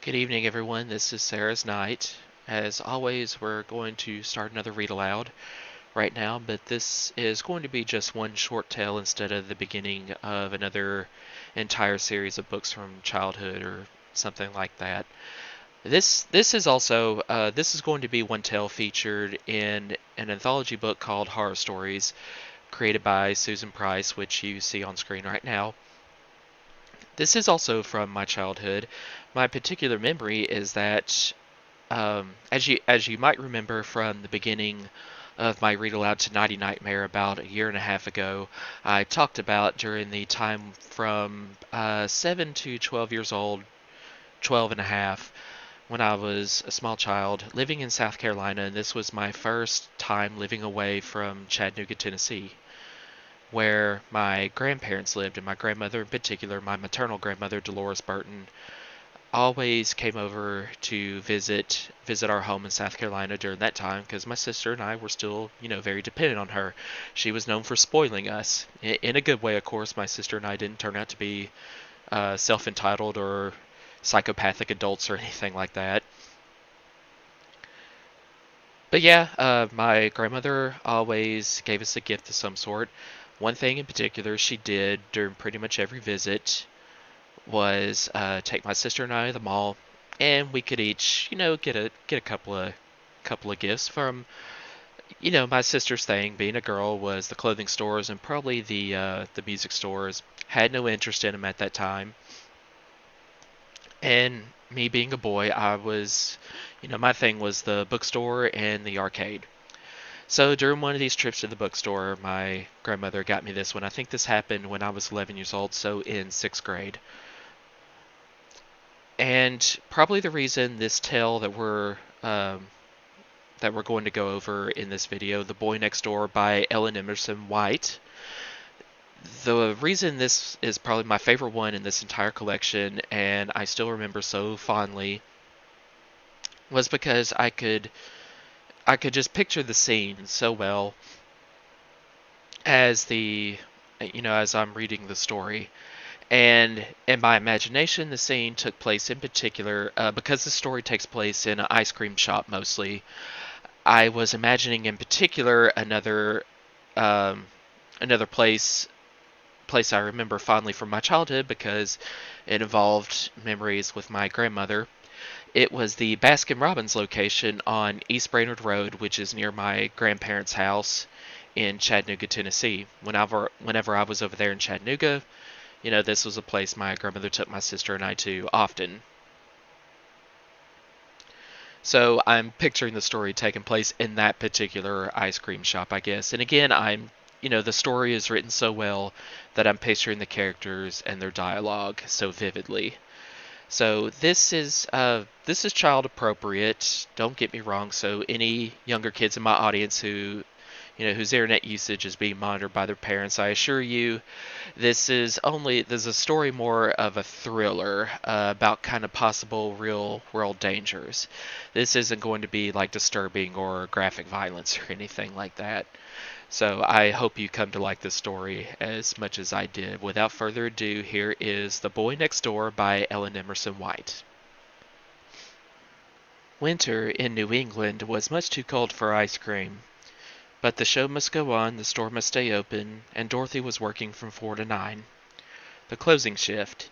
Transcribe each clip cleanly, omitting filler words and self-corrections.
Good evening, everyone. This is Sarah's Night. As always, we're going to start another read aloud right now, but this is going to be just one short tale instead of the beginning of another entire series of books from childhood or something like that. This is going to be one tale featured in an anthology book called Horror Stories, created by Susan Price, which you see on screen right now. This is also from my childhood. My particular memory is that, as you might remember from the beginning of my read aloud to Nighty Nightmare about a year and a half ago, I talked about during the time from 7 to 12 years old, 12 and a half, when I was a small child living in South Carolina, and this was my first time living away from Chattanooga, Tennessee, where my grandparents lived, and my grandmother in particular, my maternal grandmother, Dolores Burton, always came over to visit our home in South Carolina during that time because my sister and I were still, very dependent on her. She was known for spoiling us in a good way, of course. My sister and I didn't turn out to be self-entitled or psychopathic adults or anything like that. But yeah, my grandmother always gave us a gift of some sort. One thing in particular she did during pretty much every visit was take my sister and I to the mall, and we could each, get a couple of gifts from, my sister's thing. Being a girl was the clothing stores and probably the music stores. Had no interest in them at that time, and me being a boy, I was, my thing was the bookstore and the arcade. So during one of these trips to the bookstore, my grandmother got me this one. I think this happened when I was 11 years old, so in sixth grade. And probably the reason this tale that we're going to go over in this video, The Boy Next Door by Ellen Emerson White. The reason this is probably my favorite one in this entire collection, and I still remember so fondly, was because I could just picture the scene so well as as I'm reading the story. And in my imagination, the scene took place in particular, because the story takes place in an ice cream shop mostly. I was imagining in particular um, another place I remember fondly from my childhood because it involved memories with my grandmother. It was the Baskin Robbins location on East Brainerd Road, which is near my grandparents' house in Chattanooga, Tennessee. Whenever I was over there in Chattanooga, this was a place my grandmother took my sister and I to often. So I'm picturing the story taking place in that particular ice cream shop, I guess. And again, the story is written so well that I'm picturing the characters and their dialogue so vividly. So this is child appropriate. Don't get me wrong. So any younger kids in my audience whose internet usage is being monitored by their parents, I assure you, there's a story more of a thriller about kind of possible real world dangers. This isn't going to be like disturbing or graphic violence or anything like that. So I hope you come to like this story as much as I did. Without further ado, here is The Boy Next Door by Ellen Emerson White. Winter in New England was much too cold for ice cream. But the show must go on, the store must stay open, and Dorothy was working from 4 to 9. The closing shift.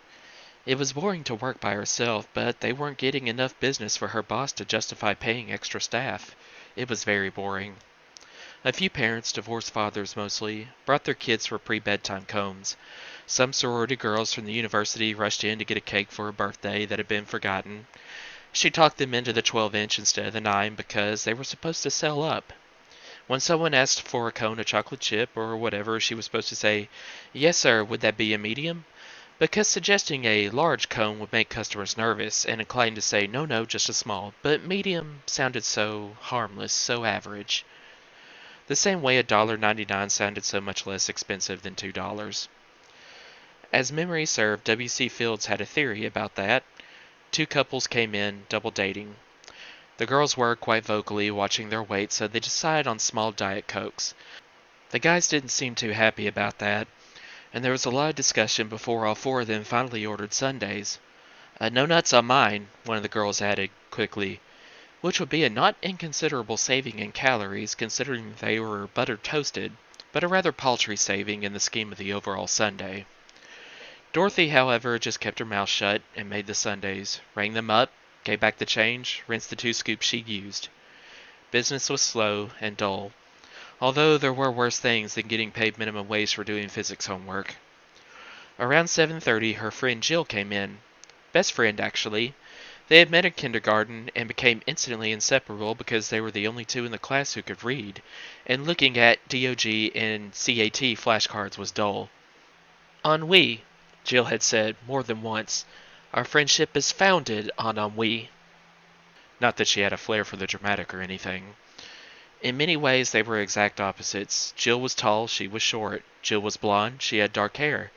It was boring to work by herself, but they weren't getting enough business for her boss to justify paying extra staff. It was very boring. A few parents, divorced fathers mostly, brought their kids for pre-bedtime combs. Some sorority girls from the university rushed in to get a cake for a birthday that had been forgotten. She talked them into the 12-inch instead of the 9 because they were supposed to sell up. When someone asked for a cone of chocolate chip or whatever, she was supposed to say, "Yes, sir, would that be a medium?" Because suggesting a large cone would make customers nervous and inclined to say, "No, no, just a small." But medium sounded so harmless, so average. The same way $1.99 sounded so much less expensive than $2. As memory served, W.C. Fields had a theory about that. Two couples came in, double dating. The girls were, quite vocally, watching their weight, so they decided on small Diet Cokes. The guys didn't seem too happy about that, and there was a lot of discussion before all four of them finally ordered sundaes. No nuts on mine, one of the girls added, quickly, which would be a not inconsiderable saving in calories considering they were buttered toasted, but a rather paltry saving in the scheme of the overall sundae. Dorothy, however, just kept her mouth shut and made the sundaes, rang them up, gave back the change, rinsed the 2 scoops she'd used. Business was slow and dull, although there were worse things than getting paid minimum wage for doing physics homework. Around 7:30, her friend Jill came in. Best friend, actually. They had met in kindergarten and became instantly inseparable because they were the only two in the class who could read, and looking at DOG and CAT flashcards was dull. Ennui, Jill had said more than once. Our friendship is founded on ennui. Not that she had a flair for the dramatic or anything. In many ways, they were exact opposites. Jill was tall, she was short. Jill was blonde, she had dark hair.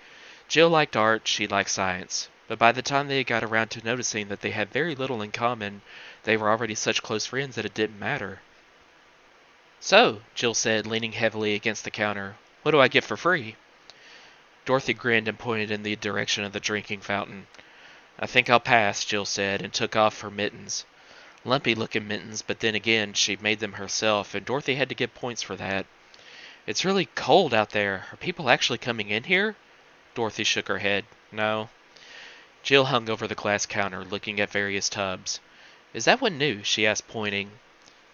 Jill liked art, she liked science. But by the time they got around to noticing that they had very little in common, they were already such close friends that it didn't matter. So, Jill said, leaning heavily against the counter, what do I get for free? Dorothy grinned and pointed in the direction of the drinking fountain. I think I'll pass, Jill said, and took off her mittens. Lumpy-looking mittens, but then again, she'd made them herself, and Dorothy had to get points for that. It's really cold out there. Are people actually coming in here? Dorothy shook her head. No. Jill hung over the glass counter, looking at various tubs. Is that one new? She asked, pointing.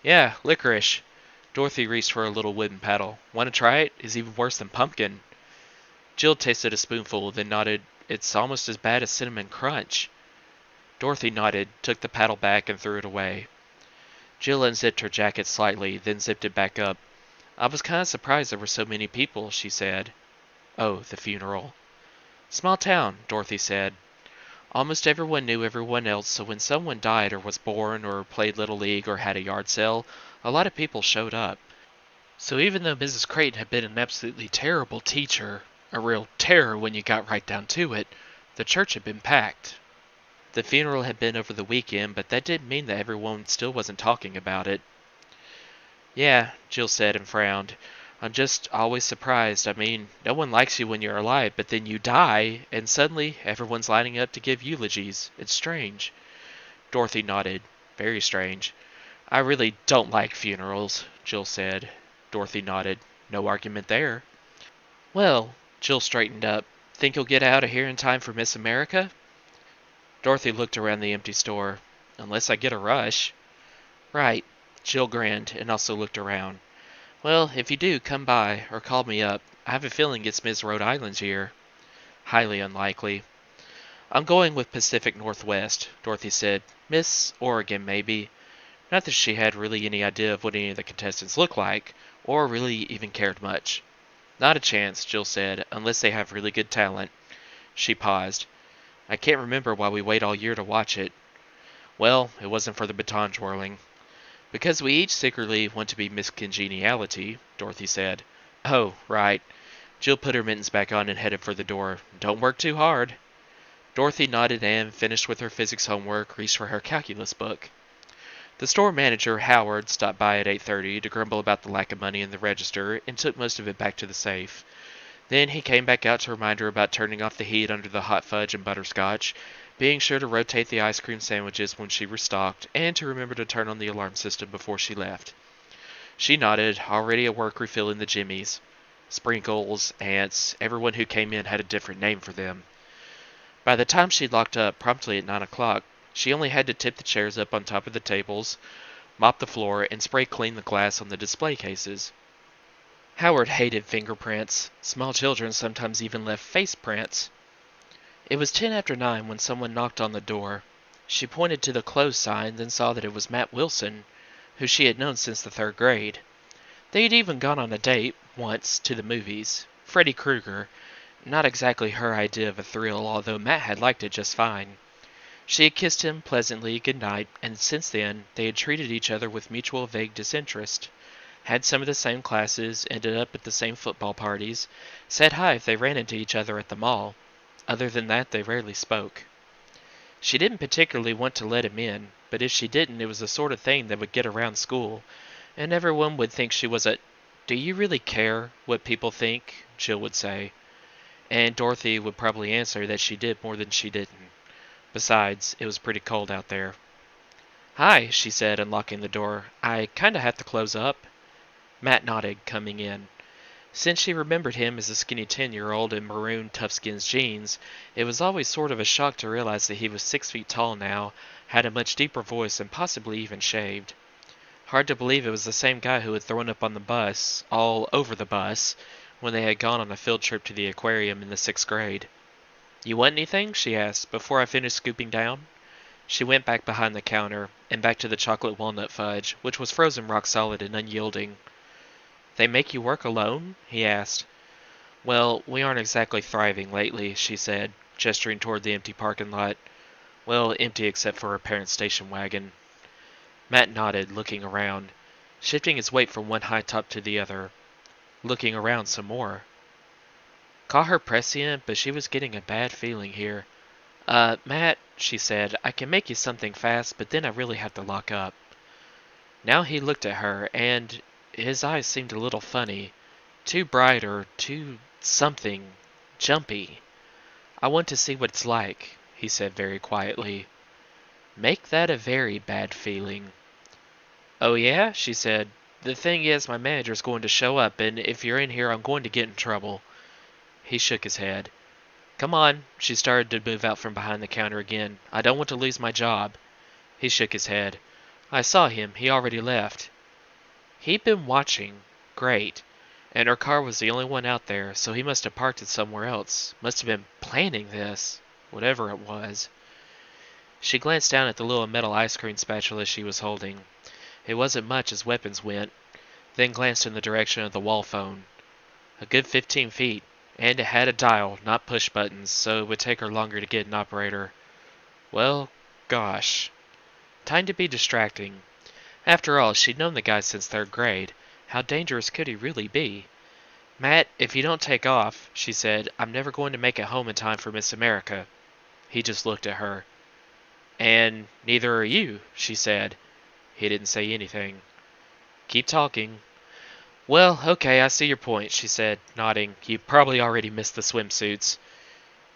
Yeah, licorice. Dorothy reached for a little wooden paddle. Want to try it? It's even worse than pumpkin. Jill tasted a spoonful, then nodded. It's almost as bad as cinnamon crunch. Dorothy nodded, took the paddle back, and threw it away. Jill unzipped her jacket slightly, then zipped it back up. I was kind of surprised there were so many people, she said. Oh, the funeral. Small town, Dorothy said. Almost everyone knew everyone else, so when someone died or was born or played Little League or had a yard sale, a lot of people showed up. So even though Mrs. Creighton had been an absolutely terrible teacher, a real terror when you got right down to it, the church had been packed. The funeral had been over the weekend, but that didn't mean that everyone still wasn't talking about it. Yeah, Jill said and frowned. I'm just always surprised. I mean, no one likes you when you're alive, but then you die, and suddenly everyone's lining up to give eulogies. It's strange. Dorothy nodded. Very strange. I really don't like funerals, Jill said. Dorothy nodded. No argument there. Well, Jill straightened up. Think you'll get out of here in time for Miss America? Dorothy looked around the empty store. Unless I get a rush. Right. Jill grinned and also looked around. Well, if you do, come by, or call me up. I have a feeling it's Miss Rhode Island's year. Highly unlikely. I'm going with Pacific Northwest, Dorothy said. Miss Oregon, maybe. Not that she had really any idea of what any of the contestants looked like, or really even cared much. Not a chance, Jill said, unless they have really good talent. She paused. I can't remember why we wait all year to watch it. Well, it wasn't for the baton twirling. Because we each secretly want to be Miss Congeniality, Dorothy said. Oh, right. Jill put her mittens back on and headed for the door. Don't work too hard. Dorothy nodded and, finished with her physics homework, reached for her calculus book. The store manager, Howard, stopped by at 8:30 to grumble about the lack of money in the register and took most of it back to the safe. Then he came back out to remind her about turning off the heat under the hot fudge and butterscotch, being sure to rotate the ice cream sandwiches when she restocked, and to remember to turn on the alarm system before she left. She nodded, already at work refilling the jimmies. Sprinkles, ants, everyone who came in had a different name for them. By the time she'd locked up, promptly at 9 o'clock, she only had to tip the chairs up on top of the tables, mop the floor, and spray clean the glass on the display cases. Howard hated fingerprints. Small children sometimes even left face prints. It was 10 after 9 when someone knocked on the door. She pointed to the closed sign, then saw that it was Matt Wilson, who she had known since the 3rd grade. They had even gone on a date, once, to the movies. Freddy Krueger. Not exactly her idea of a thrill, although Matt had liked it just fine. She had kissed him pleasantly good night, and since then they had treated each other with mutual vague disinterest. Had some of the same classes, ended up at the same football parties, said hi if they ran into each other at the mall. Other than that, they rarely spoke. She didn't particularly want to let him in, but if she didn't, it was the sort of thing that would get around school, and everyone would think she was a... Do you really care what people think? Jill would say. And Dorothy would probably answer that she did more than she didn't. Besides, it was pretty cold out there. "Hi," she said, unlocking the door. "I kinda have to close up." Matt nodded, coming in. Since she remembered him as a skinny 10-year-old in maroon tough-skins jeans, it was always sort of a shock to realize that he was 6 feet tall now, had a much deeper voice, and possibly even shaved. Hard to believe it was the same guy who had thrown up on the bus, all over the bus, when they had gone on a field trip to the aquarium in the 6th grade. "You want anything?" she asked, before I finished scooping down. She went back behind the counter, and back to the chocolate walnut fudge, which was frozen rock solid and unyielding. "They make you work alone?" he asked. "Well, we aren't exactly thriving lately," she said, gesturing toward the empty parking lot. Well, empty except for her parents' station wagon. Matt nodded, looking around, shifting his weight from one high top to the other, looking around some more. Call her prescient, but she was getting a bad feeling here. Matt," she said, "I can make you something fast, but then I really have to lock up." Now he looked at her, and his eyes seemed a little funny, too bright or too something, jumpy. "I want to see what it's like," he said very quietly. "Make that a very bad feeling." "Oh yeah?" she said. "The thing is, my manager's going to show up, and if you're in here, I'm going to get in trouble." He shook his head. "Come on." She started to move out from behind the counter again. "I don't want to lose my job." He shook his head. "I saw him. He already left." He'd been watching. Great. And her car was the only one out there, so he must have parked it somewhere else. Must have been planning this. Whatever it was. She glanced down at the little metal ice cream spatula she was holding. It wasn't much as weapons went, then glanced in the direction of the wall phone. A good 15 feet, and it had a dial, not push buttons, so it would take her longer to get an operator. Well, gosh. Time to be distracting. After all, she'd known the guy since 3rd grade. How dangerous could he really be? "Matt, if you don't take off," she said, "I'm never going to make it home in time for Miss America." He just looked at her. "And neither are you," she said. He didn't say anything. "Keep talking." "Well, okay, I see your point," she said, nodding. "You probably already missed the swimsuits."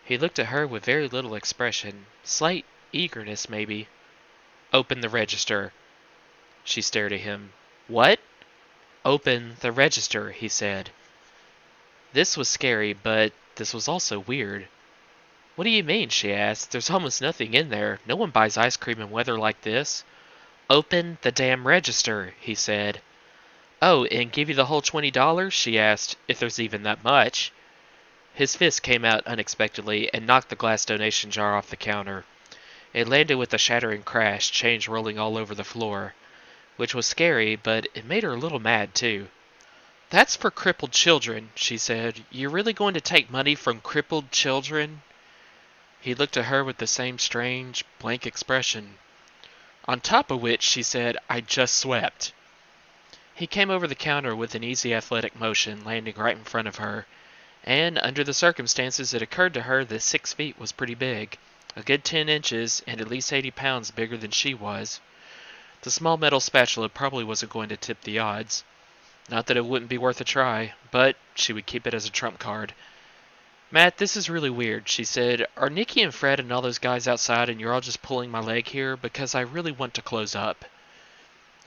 He looked at her with very little expression. Slight eagerness, maybe. "Open the register." She stared at him. "What?" "Open the register," he said. This was scary, but this was also weird. "What do you mean?" she asked. "There's almost nothing in there. No one buys ice cream in weather like this." "Open the damn register," he said. "Oh, and give you the whole $20?" she asked, "if there's even that much." His fist came out unexpectedly and knocked the glass donation jar off the counter. It landed with a shattering crash, change rolling all over the floor. Which was scary, but it made her a little mad, too. "That's for crippled children," she said. "You're really going to take money from crippled children?" He looked at her with the same strange, blank expression. "On top of which," she said, "I just swept." He came over the counter with an easy athletic motion, landing right in front of her. And, under the circumstances, it occurred to her that 6 feet was pretty big. A good 10 inches, and at least 80 pounds bigger than she was. The small metal spatula probably wasn't going to tip the odds. Not that it wouldn't be worth a try, but she would keep it as a trump card. "Matt, this is really weird," she said. "Are Nikki and Fred and all those guys outside and you're all just pulling my leg here? Because I really want to close up."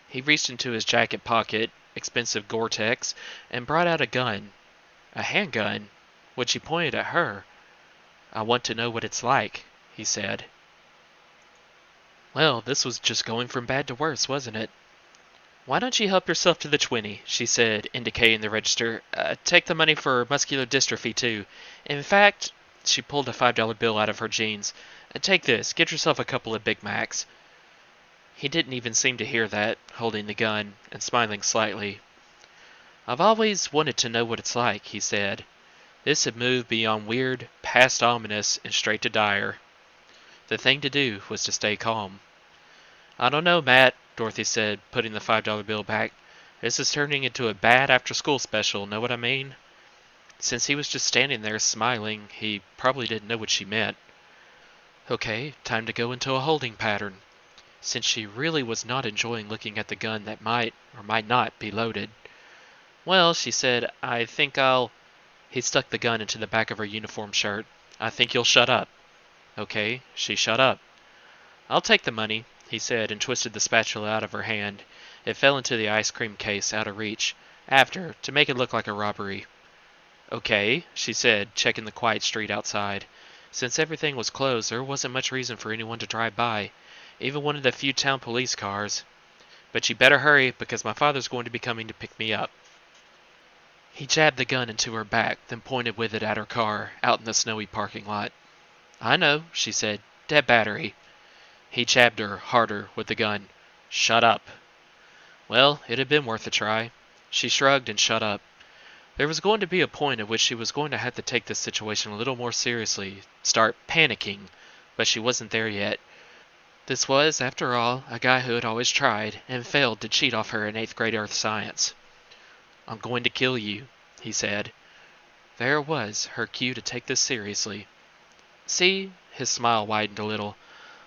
He reached into his jacket pocket, expensive Gore-Tex, and brought out a gun. A handgun, which he pointed at her. "I want to know what it's like," he said. Well, this was just going from bad to worse, wasn't it? "Why don't you help yourself to the 20, she said, indicating the register. "Take the money for muscular dystrophy, too. In fact," she pulled a $5 bill out of her jeans. "Take this. Get yourself a couple of Big Macs." He didn't even seem to hear that, holding the gun, and smiling slightly. "I've always wanted to know what it's like," he said. This had moved beyond weird, past ominous, and straight to dire. The thing to do was to stay calm. "I don't know, Matt," Dorothy said, putting the $5 bill back. "This is turning into a bad after-school special, know what I mean?" Since he was just standing there smiling, he probably didn't know what she meant. Okay, time to go into a holding pattern. Since she really was not enjoying looking at the gun that might or might not be loaded. "Well," she said, "I think I'll—" He stuck the gun into the back of her uniform shirt. "I think you'll shut up." Okay, she shut up. I'll take the money, he said, and twisted the spatula out of her hand. It fell into the ice cream case, out of reach. After, to make it look like a robbery. Okay, she said, checking the quiet street outside. Since everything was closed, there wasn't much reason for anyone to drive by, even one of the few town police cars. But you better hurry, because my father's going to be coming to pick me up. He jabbed the gun into her back, then pointed with it at her car, out in the snowy parking lot. I know, she said. Dead battery. He jabbed her harder with the gun. Shut up. Well, it had been worth a try. She shrugged and shut up. There was going to be a point at which she was going to have to take this situation a little more seriously, start panicking, but she wasn't there yet. This was, after all, a guy who had always tried and failed to cheat off her in 8th grade earth science. I'm going to kill you, he said. There was her cue to take this seriously. See, his smile widened a little.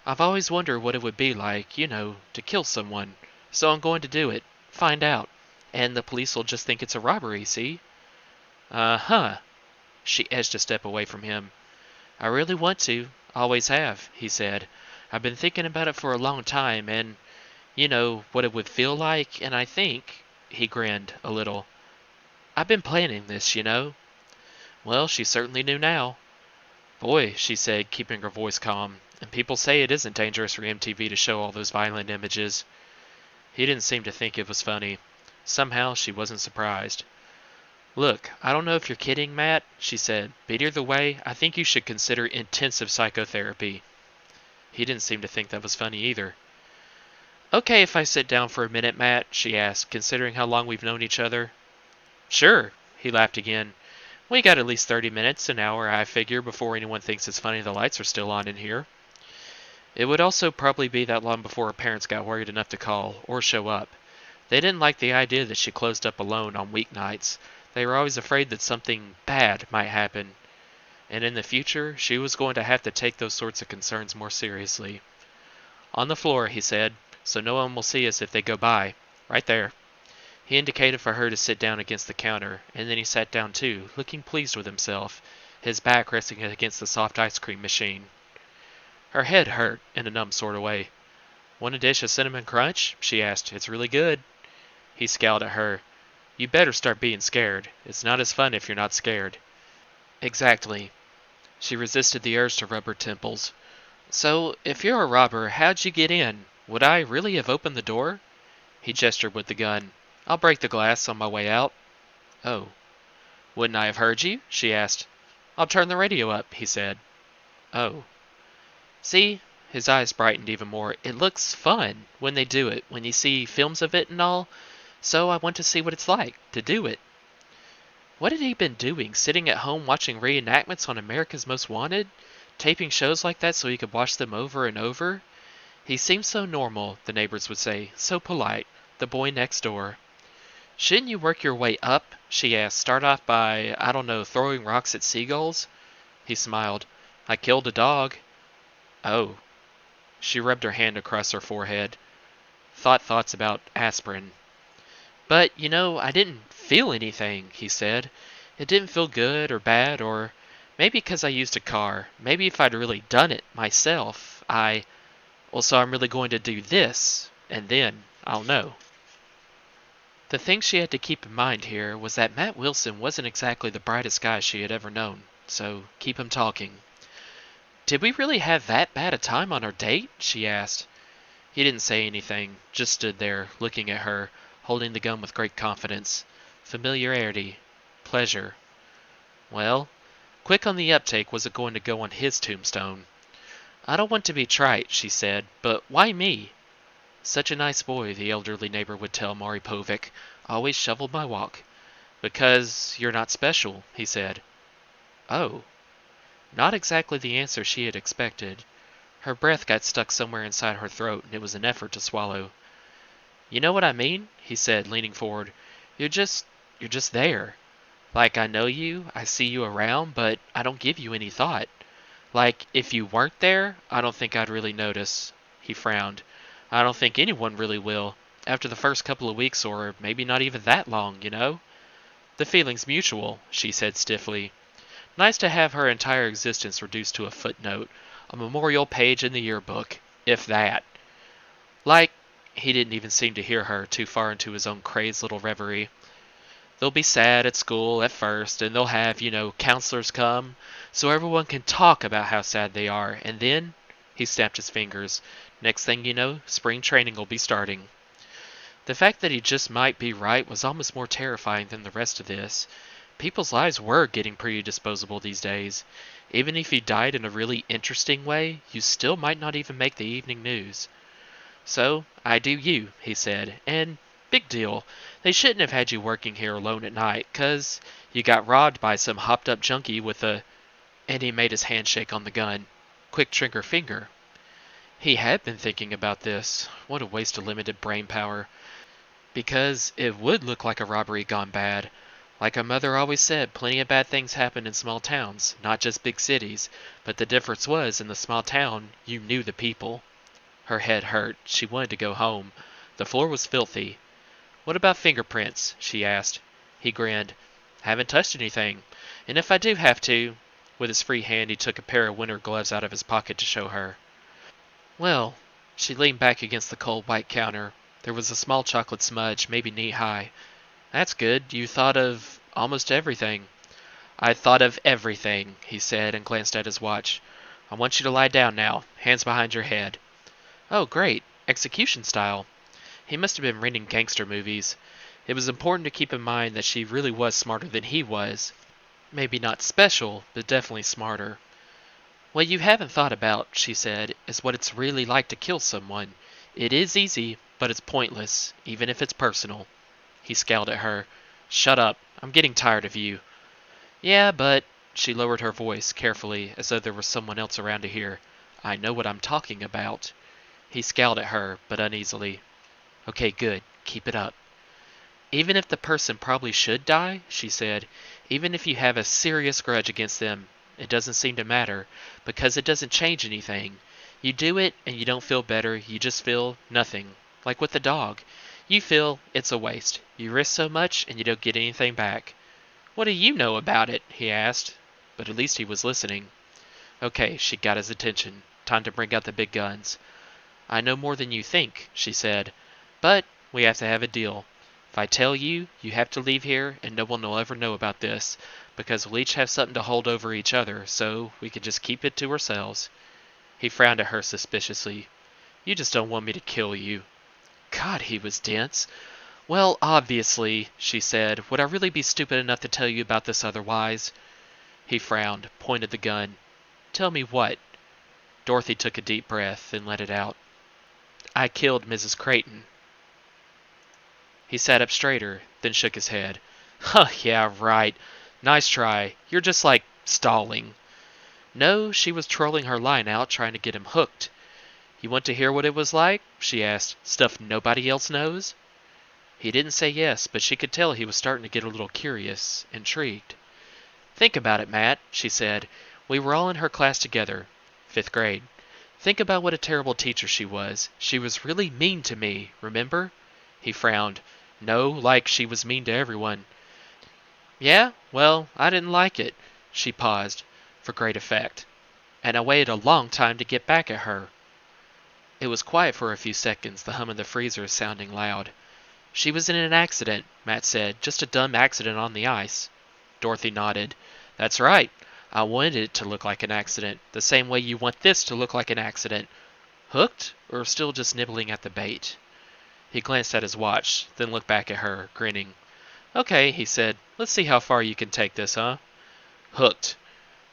I've always wondered what it would be like, to kill someone. So I'm going to do it. Find out. And the police will just think it's a robbery, see? Uh-huh. She edged a step away from him. I really want to. Always have, he said. I've been thinking about it for a long time, and what it would feel like, and I think, he grinned a little. I've been planning this. Well, she certainly knew now. Boy, she said, keeping her voice calm, and people say it isn't dangerous for MTV to show all those violent images. He didn't seem to think it was funny. Somehow she wasn't surprised. Look, I don't know if you're kidding, Matt, she said, but either way, I think you should consider intensive psychotherapy. He didn't seem to think that was funny either. Okay if I sit down for a minute, Matt, she asked, considering how long we've known each other. Sure, he laughed again. We got at least 30 minutes, an hour, I figure, before anyone thinks it's funny the lights are still on in here. It would also probably be that long before her parents got worried enough to call, or show up. They didn't like the idea that she closed up alone on weeknights. They were always afraid that something bad might happen. And in the future, she was going to have to take those sorts of concerns more seriously. On the floor, he said, so no one will see us if they go by. Right there. He indicated for her to sit down against the counter, and then he sat down too, looking pleased with himself, his back resting against the soft ice cream machine. Her head hurt, in a numb sort of way. Want a dish of cinnamon crunch? She asked. It's really good. He scowled at her. You better start being scared. It's not as fun if you're not scared. Exactly. She resisted the urge to rub her temples. So, if you're a robber, how'd you get in? Would I really have opened the door? He gestured with the gun. I'll break the glass on my way out. Oh. Wouldn't I have heard you? She asked. I'll turn the radio up, he said. Oh. See? His eyes brightened even more. It looks fun when they do it, when you see films of it and all. So I want to see what it's like to do it. What had he been doing? Sitting at home watching reenactments on America's Most Wanted? Taping shows like that so he could watch them over and over? He seemed so normal, the neighbors would say. So polite. The boy next door. Shouldn't you work your way up? She asked. Start off by, I don't know, throwing rocks at seagulls? He smiled. I killed a dog. Oh. She rubbed her hand across her forehead. Thoughts about aspirin. But, I didn't feel anything, he said. It didn't feel good or bad, or maybe because I used a car. Maybe if I'd really done it myself, well, so I'm really going to do this, and then I'll know. The thing she had to keep in mind here was that Matt Wilson wasn't exactly the brightest guy she had ever known, so keep him talking. Did we really have that bad a time on our date? She asked. He didn't say anything, just stood there, looking at her, holding the gun with great confidence. Familiarity. Pleasure. Well, quick on the uptake was it going to go on his tombstone. I don't want to be trite, she said, but why me? Such a nice boy, the elderly neighbor would tell Maury Povich. Always shoveled my walk. Because you're not special, he said. Oh. Not exactly the answer she had expected. Her breath got stuck somewhere inside her throat, and it was an effort to swallow. You know what I mean? He said, leaning forward. You're just there. Like I know you, I see you around, but I don't give you any thought. Like, if you weren't there, I don't think I'd really notice. He frowned. I don't think anyone really will, after the first couple of weeks, or maybe not even that long, The feeling's mutual, she said stiffly. Nice to have her entire existence reduced to a footnote, A memorial page in the yearbook, if that. Like, he didn't even seem to hear her, too far into his own crazed little reverie. They'll be sad at school at first, and they'll have, counselors come, so everyone can talk about how sad they are, and then, he snapped his fingers, next thing you know, spring training will be starting. The fact that he just might be right was almost more terrifying than the rest of this. People's lives were getting pretty disposable these days. Even if you died in a really interesting way, you still might not even make the evening news. So, I do you, he said, and big deal. They shouldn't have had you working here alone at night, 'cause you got robbed by some hopped-up junkie with a... And he made his hand shake on the gun. Quick trigger finger. He had been thinking about this. What a waste of limited brain power. Because it would look like a robbery gone bad. Like her mother always said, plenty of bad things happen in small towns, not just big cities. But the difference was, in the small town, you knew the people. Her head hurt. She wanted to go home. The floor was filthy. What about fingerprints? She asked. He grinned. Haven't touched anything. And if I do have to... With his free hand, he took a pair of winter gloves out of his pocket to show her. Well, she leaned back against the cold white counter. There was a small chocolate smudge, maybe knee-high. That's good. You thought of almost everything. I thought of everything, he said, and glanced at his watch. I want you to lie down now, hands behind your head. Oh, great. Execution style. He must have been reading gangster movies. It was important to keep in mind that she really was smarter than he was. Maybe not special, but definitely smarter. What you haven't thought about, she said, is what it's really like to kill someone. It is easy, but it's pointless, even if it's personal. He scowled at her. Shut up. I'm getting tired of you. Yeah, but... She lowered her voice, carefully, as though there was someone else around to hear. I know what I'm talking about. He scowled at her, but uneasily. Okay, good. Keep it up. Even if the person probably should die, she said, even if you have a serious grudge against them, it doesn't seem to matter, because it doesn't change anything. You do it, and you don't feel better, you just feel nothing. Like with the dog. You feel it's a waste. You risk so much, and you don't get anything back. What do you know about it? He asked. But at least he was listening. Okay, she got his attention. Time to bring out the big guns. I know more than you think, she said. But we have to have a deal. If I tell you, you have to leave here, and no one will ever know about this, because we'll each have something to hold over each other, so we can just keep it to ourselves. He frowned at her suspiciously. You just don't want me to kill you. God, he was dense. Well, obviously, she said. Would I really be stupid enough to tell you about this otherwise? He frowned, pointed the gun. Tell me what? Dorothy took a deep breath, then let it out. I killed Mrs. Creighton. He sat up straighter, then shook his head. Huh, yeah, right. Nice try. You're just like stalling. No, she was trolling her line out, trying to get him hooked. You want to hear what it was like? She asked. Stuff nobody else knows? He didn't say yes, but she could tell he was starting to get a little curious, intrigued. Think about it, Matt, she said. We were all in her class together. 5th grade. Think about what a terrible teacher she was. She was really mean to me, remember? He frowned. No, like she was mean to everyone. Yeah? Well, I didn't like it. She paused, for great effect. And I waited a long time to get back at her. It was quiet for a few seconds, the hum of the freezer sounding loud. She was in an accident, Matt said. Just a dumb accident on the ice. Dorothy nodded. That's right. I wanted it to look like an accident, the same way you want this to look like an accident. Hooked, or still just nibbling at the bait? He glanced at his watch, then looked back at her, grinning. Okay, he said. Let's see how far you can take this, huh? Hooked.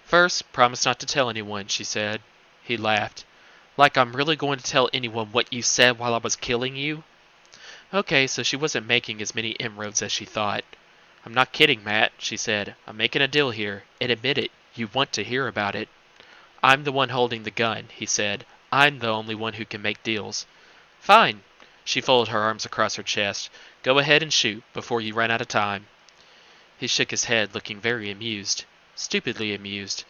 First, promise not to tell anyone, she said. He laughed. Like I'm really going to tell anyone what you said while I was killing you? Okay, so she wasn't making as many inroads as she thought. I'm not kidding, Matt, she said. I'm making a deal here, and admit it, you want to hear about it. I'm the one holding the gun, he said. I'm the only one who can make deals. Fine. She folded her arms across her chest. Go ahead and shoot, before you run out of time. He shook his head, looking very amused. Stupidly amused.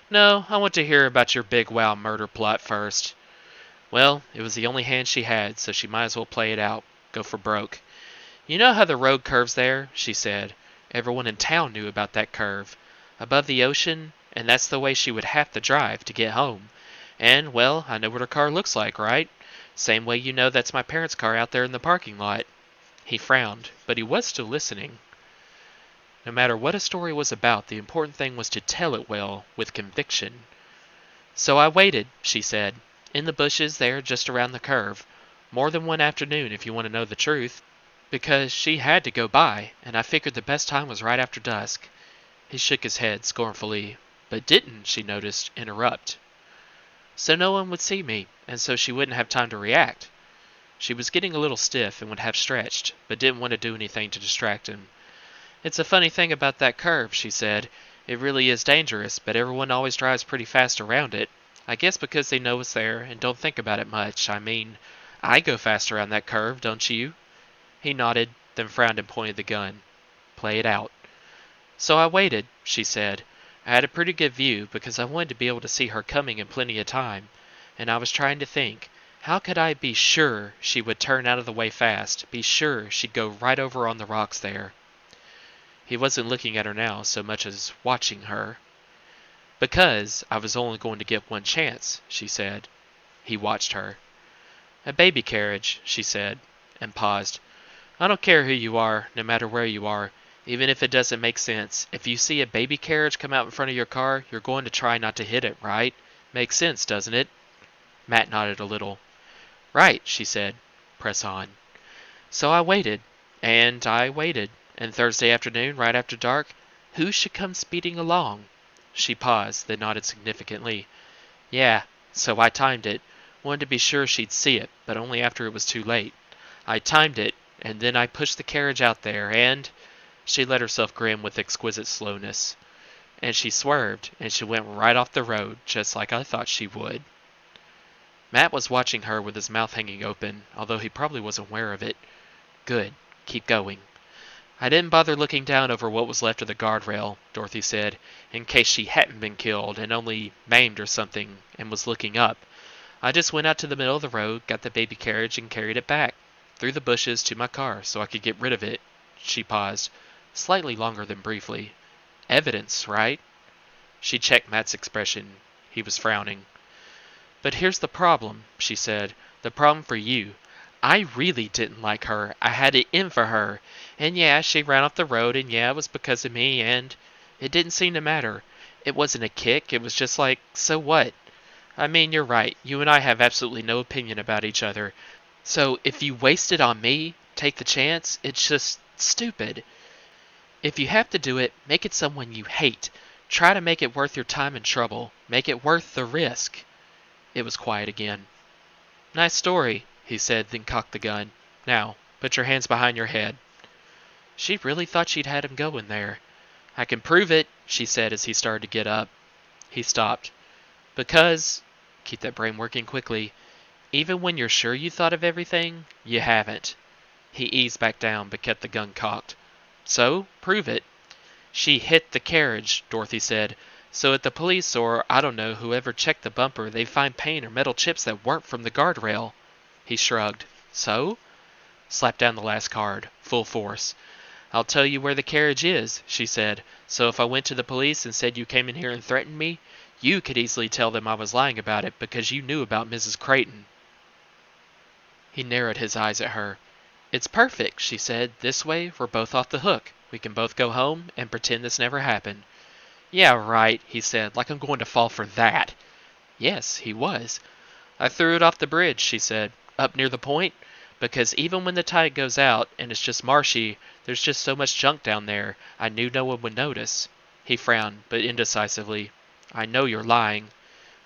No, I want to hear about your big wow murder plot first. Well, it was the only hand she had, so she might as well play it out. Go for broke. You know how the road curves there? She said. Everyone in town knew about that curve. Above the ocean, and that's the way she would have to drive to get home. And, well, I know what her car looks like, right? Same way you know that's my parents' car out there in the parking lot." He frowned, but he was still listening. No matter what a story was about, the important thing was to tell it well, with conviction. "So I waited," she said, "in the bushes there just around the curve. More than one afternoon, if you want to know the truth. Because she had to go by, and I figured the best time was right after dusk." He shook his head scornfully, but didn't, she noticed, interrupt. "So no one would see me, and so she wouldn't have time to react." She was getting a little stiff and would have stretched, but didn't want to do anything to distract him. "It's a funny thing about that curve," she said. "It really is dangerous, but everyone always drives pretty fast around it. I guess because they know it's there and don't think about it much. I mean, I go fast around that curve, don't you?" He nodded, then frowned and pointed the gun. "Play it out." "So I waited," she said. "I had a pretty good view, because I wanted to be able to see her coming in plenty of time. And I was trying to think, how could I be sure she would turn out of the way fast, be sure she'd go right over on the rocks there?" He wasn't looking at her now so much as watching her. "Because I was only going to get one chance," she said. He watched her. "A baby carriage," she said, and paused. "I don't care who you are, no matter where you are, even if it doesn't make sense. If you see a baby carriage come out in front of your car, you're going to try not to hit it, right? Makes sense, doesn't it?" Matt nodded a little. "Right," she said. "Press on." "So I waited, and I waited, and Thursday afternoon, right after dark, who should come speeding along?" She paused, then nodded significantly. "Yeah, so I timed it. Wanted to be sure she'd see it, but only after it was too late. I timed it, and then I pushed the carriage out there, and—" She let herself grin with exquisite slowness. "And she swerved, and she went right off the road, just like I thought she would." Matt was watching her with his mouth hanging open, although he probably wasn't aware of it. "Good. Keep going." "I didn't bother looking down over what was left of the guardrail," Dorothy said, "in case she hadn't been killed and only maimed or something, and was looking up. I just went out to the middle of the road, got the baby carriage, and carried it back, through the bushes to my car, so I could get rid of it." She paused, slightly longer than briefly. "Evidence, right?" She checked Matt's expression. He was frowning. "But here's the problem," she said. "The problem for you. I really didn't like her. I had it in for her. And yeah, she ran off the road, and yeah, it was because of me, and it didn't seem to matter. It wasn't a kick. It was just like, so what? I mean, you're right. You and I have absolutely no opinion about each other. So if you waste it on me, take the chance, it's just stupid. If you have to do it, make it someone you hate. Try to make it worth your time and trouble. Make it worth the risk." It was quiet again. "Nice story," he said, then cocked the gun. "Now, put your hands behind your head." She really thought she'd had him going there. "I can prove it," she said as he started to get up. He stopped. "Because," keep that brain working quickly, "even when you're sure you thought of everything, you haven't." He eased back down, but kept the gun cocked. "So, prove it." "She hit the carriage," Dorothy said. "So at the police, or, I don't know, whoever checked the bumper, they'd find paint or metal chips that weren't from the guardrail." He shrugged. "So?" Slapped down the last card, full force. "I'll tell you where the carriage is," she said. "So if I went to the police and said you came in here and threatened me, you could easily tell them I was lying about it because you knew about Mrs. Creighton." He narrowed his eyes at her. "It's perfect," she said. "This way, we're both off the hook. We can both go home and pretend this never happened." "Yeah, right," he said, "like I'm going to fall for that." Yes, he was. "I threw it off the bridge," she said, "up near the point, because even when the tide goes out and it's just marshy, there's just so much junk down there, I knew no one would notice." He frowned, but indecisively. "I know you're lying."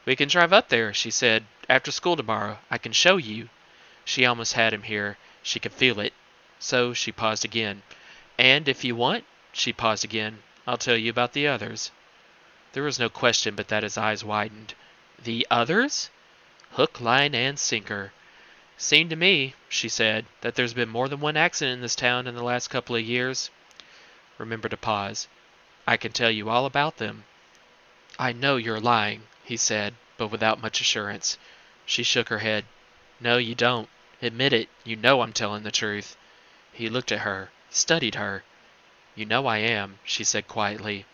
"We can drive up there," she said, "after school tomorrow. I can show you." She almost had him here. She could feel it. So she paused again. "And if you want," she paused again, "I'll tell you about the others." There was no question but that his eyes widened. "The others?" "Hook, line, and sinker." "Seemed to me," she said, "that there's been more than one accident in this town in the last couple of years." Remember to pause. "I can tell you all about them." "I know you're lying," he said, but without much assurance. She shook her head. "No, you don't. Admit it. You know I'm telling the truth." He looked at her, studied her. "You know I am," she said quietly.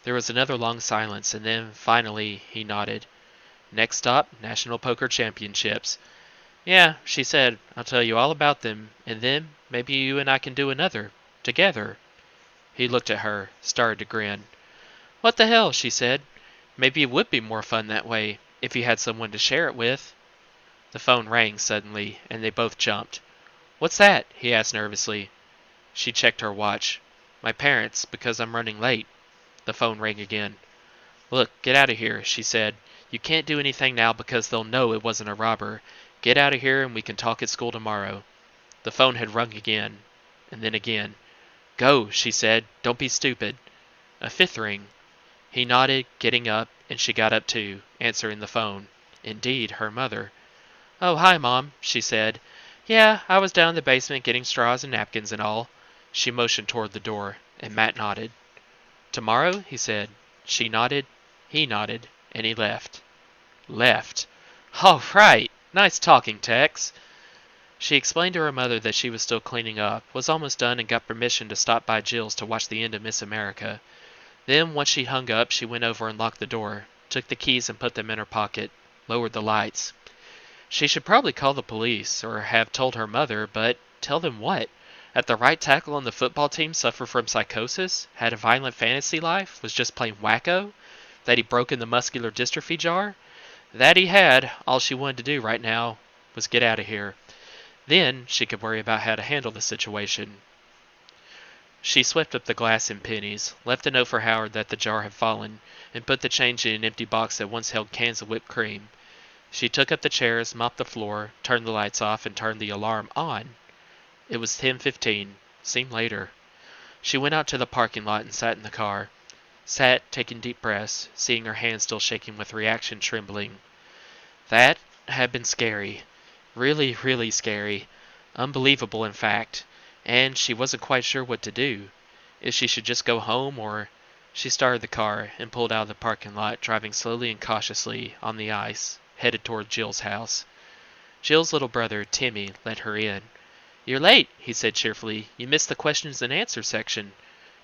There was another long silence, and then, finally, he nodded. Next stop, National Poker Championships. Yeah, she said, I'll tell you all about them, and then maybe you and I can do another. Together. He looked at her, started to grin. What the hell, she said. Maybe it would be more fun that way, if you had someone to share it with. The phone rang suddenly, and they both jumped. What's that? He asked nervously. She checked her watch. My parents, because I'm running late. The phone rang again. Look, get out of here, she said. You can't do anything now because they'll know it wasn't a robber. Get out of here and we can talk at school tomorrow. The phone had rung again, and then again. Go, she said. Don't be stupid. A fifth ring. He nodded, getting up, and she got up too, answering the phone. Indeed, her mother. Oh, hi, Mom, she said. Yeah, I was down in the basement getting straws and napkins and all. She motioned toward the door, and Matt nodded. Tomorrow, he said. She nodded, he nodded, and he left. Left. All right. Nice talking, Tex. She explained to her mother that she was still cleaning up, was almost done, and got permission to stop by Jill's to watch the end of Miss America. Then, once she hung up, she went over and locked the door, took the keys and put them in her pocket, lowered the lights. She should probably call the police, or have told her mother, but tell them what? That the right tackle on the football team suffered from psychosis, had a violent fantasy life, was just plain wacko? That he'd broken the muscular dystrophy jar? That he had. All she wanted to do right now was get out of here. Then she could worry about how to handle the situation. She swept up the glass and pennies, left a note for Howard that the jar had fallen, and put the change in an empty box that once held cans of whipped cream. She took up the chairs, mopped the floor, turned the lights off, and turned the alarm on. It was 10:15. Seemed later. She went out to the parking lot and sat in the car. Sat, taking deep breaths, seeing her hands still shaking with reaction trembling. That had been scary. Really, really scary. Unbelievable, in fact. And she wasn't quite sure what to do. If she should just go home, or... She started the car and pulled out of the parking lot, driving slowly and cautiously on the ice, headed toward Jill's house. Jill's little brother, Timmy, let her in. You're late, he said cheerfully. You missed the questions and answers section.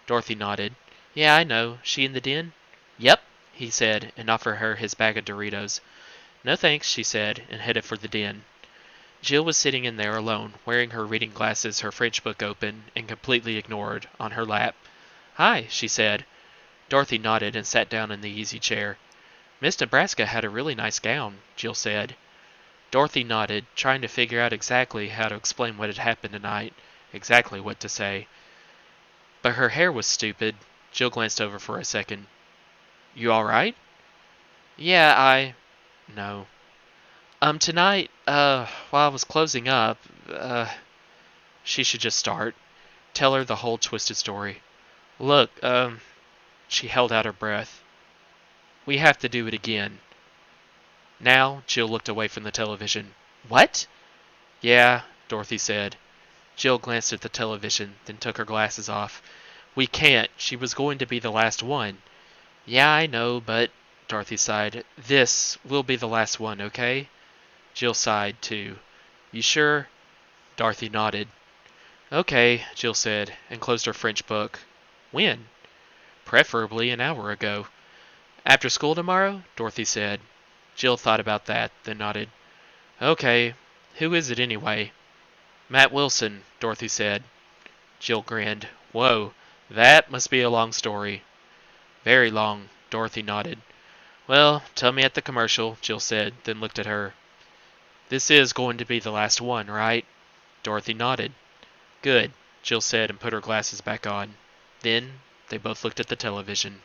Dorothy nodded. Yeah, I know. She in the den? Yep, he said, and offered her his bag of Doritos. No thanks, she said, and headed for the den. Jill was sitting in there alone, wearing her reading glasses, her French book open, and completely ignored, on her lap. Hi, she said. Dorothy nodded and sat down in the easy chair. Miss Nebraska had a really nice gown, Jill said. Dorothy nodded, trying to figure out exactly how to explain what had happened tonight, exactly what to say. But her hair was stupid. Jill glanced over for a second. You all right? Yeah, No. Tonight, while I was closing up, she should just start. Tell her the whole twisted story. Look, she held out her breath. We have to do it again. Now, Jill looked away from the television. What? Yeah, Dorothy said. Jill glanced at the television, then took her glasses off. We can't. She was going to be the last one. Yeah, I know, but... Dorothy sighed. This will be the last one, okay? Jill sighed, too. You sure? Dorothy nodded. Okay, Jill said, and closed her French book. When? Preferably an hour ago. After school tomorrow? Dorothy said. Jill thought about that, then nodded. Okay. Who is it anyway? Matt Wilson, Dorothy said. Jill grinned. Whoa, that must be a long story. Very long, Dorothy nodded. Well, tell me at the commercial, Jill said, then looked at her. This is going to be the last one, right? Dorothy nodded. Good, Jill said and put her glasses back on. Then they both looked at the television.